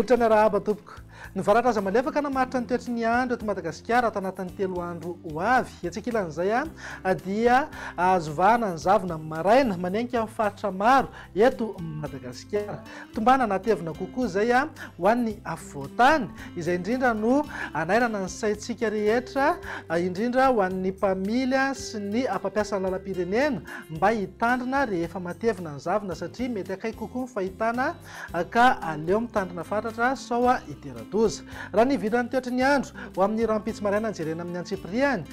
Tolotra ny arahaba tompoko. Ny varatra aza malefaka namaritra ny toetry ny andro eto Madagasikara ato anatin'ny 3 andro ho avy. Hetsekilan'izay dia azo vahana ny zavona maraina manenka amin'ny faritra maro eto Madagasikara. Tombana natevina kokoa izay ho an'ny afovoantany izay indrindra no anairana ny saintsika rehetra, indrindra ho an'ny mpamily sy ny ampampiasa ny lalam-pirenena mba hitandrina rehefa matevina ny zavona, satria mety akaiky kokoa ny fahitana ka aleo mitandrina fatratra sao hitera-doza. Raha ny vidin'ny toetry ny andro ho amin'ny rampitsy maraina jerena amin'ny Antsipriany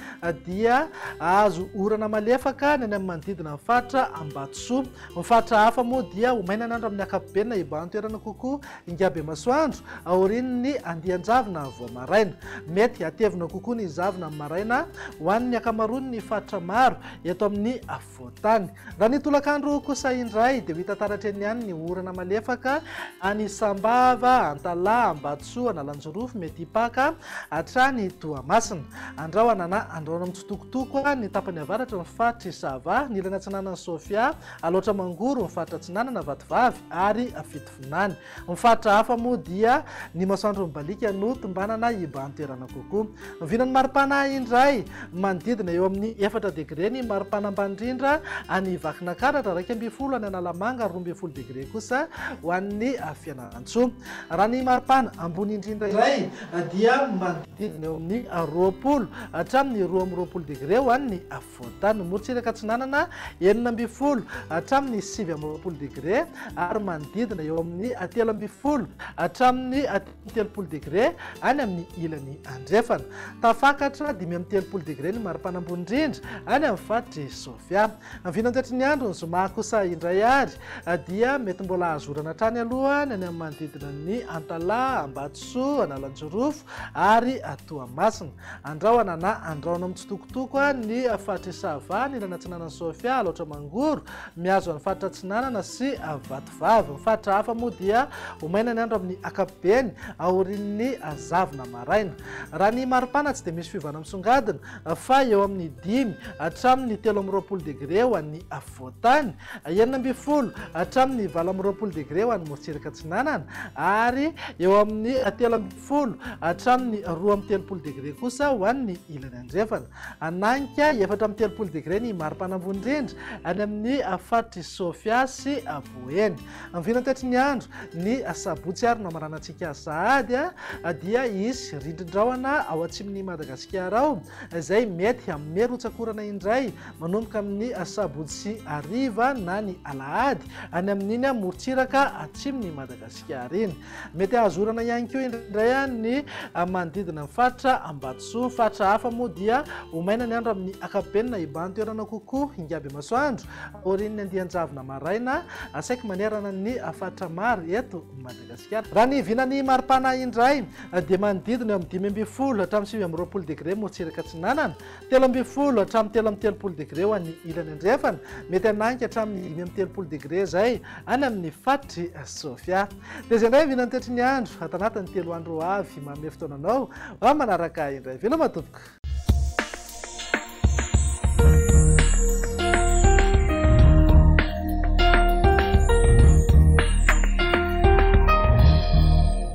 dia azo orana malefaka ny any amin'ny manodidina ny faritra Ambatsoa. Ny faritra hafa moa dia ho maina ny andro amin'ny ankapobeny na hibahan-toerana kokoa Ingaby Masoandro aorian'ny andian-javona vao maraina. Mety hatevina kokoa ny zavona maraina ho an'ny akamaroany ny faritra maro eto amin'ny afovoantany. Raha ny tolakandro kosa indray dia hita taratra eny ihany ny orana malefaka any Sambava, Antalaha, Ambatsoa, Analanjorofo, mety hipaka hatrany Toamasina. Andrahoana na andrahoana mitsitokotoko ny tapany avaratra ny faritra Isava, ny ilany atsinanana Sofia, Aloatra Mangoro, ny faritra Atsinanana, Vatovavy ary Fitovinany. Ny faritra hafa moa dia ny Masoandro Mibalika no tombanana hibahan-toerana kokoa. Ny vinan'ny maripana indray manodidina eo amin'ny 4 degré ny maripana ambany indrindra any Vakinankaratra, 12 any Analamanga, 12 degré kosa ho an'ny Fianarantsoa. Raha ny maripana ambony indrindra indray dia manodidina eo amin'ny 20 hatramin'ny 22 degré ho an'ny afovoantany. Ny morotsiraka Atsinanana 19 hatramin'ny 20 degré ary manodidina eo amin'ny 13 hatramin'ny 30 degré any amin'ny ilany andrefana. Tafakatra 5 degré ny maripana ambony indrindra any amin'ny faritra Sofia. Ny vinan'ny toetry ny andro ny zoma kosa indray ary dia mety mbola azorana hatrany aloha ny any amin'ny manodidina ny Antalaha, Ambatsoa, Analanjorofo ary Toamasina. Andrahoana na andrahoana mitsitokotoko ny faritra Isava, ny ilany atsinanana Sofia, Aloatra Mangoro, mihazo amin'ny faritra Atsinanana sy Vatovavy. Ny faritra hafa moa dia ho maina ny andro amin'ny ankapobeny aorian'ny zavona maraina. Raha ny maripana tsy dia misy fiovana misongadina fa eo amin'ny 5 hatramin'ny 13 degré ho an'ny afovoantany, 19 hatramin'ny 20 degré ho an'ny morotsiraka Atsinanana ary eo amin'ny 13 hatramin'ny 12 degré kosa ho an'ny ilany andrefana. Ananika 14 degré ny maripana ambony indrindra any amin'ny faritra Sofia sy Boeny. Ny vinan'ny toetry ny andro ny sabotsy ary no amaranantsika sahady dia izy rindrin-drahona ao atsimon'i Madagasikara ao izay mety amin'ny rotsakorana indray manomboka amin'ny sabotsy hariva na ny alahady any amin'iny morotsiraka atsimon'i Madagasikara iny. Mety ahazorana ihany koa indray ny manodidina ny faritra Ambatsoa. Faritra hafa moa dia ho maina ny andro amin'ny ankapobeny na hibahan-toerana kokoa Ingaby Masoandro aorian'ny andian-javona maraina asaiky manerana ny faritra maro eto Madagasikara. Raha ny vinan'ny maripana indray dia manodidina eo amin'ny 15 hatramin'ny 20 degré morotsiraka Atsinanana, 13 hatramin'ny 13 degré ho an'ny ilany andrefana, mety ananika hatramin'ny 30 degré zay any amin'ny faritra Sofia. Dia izay indray vinan'ny toetry ny andro ato anatin'ny 3 andro ho avy manome fotoananao manaraka indray. Veloma tompoko.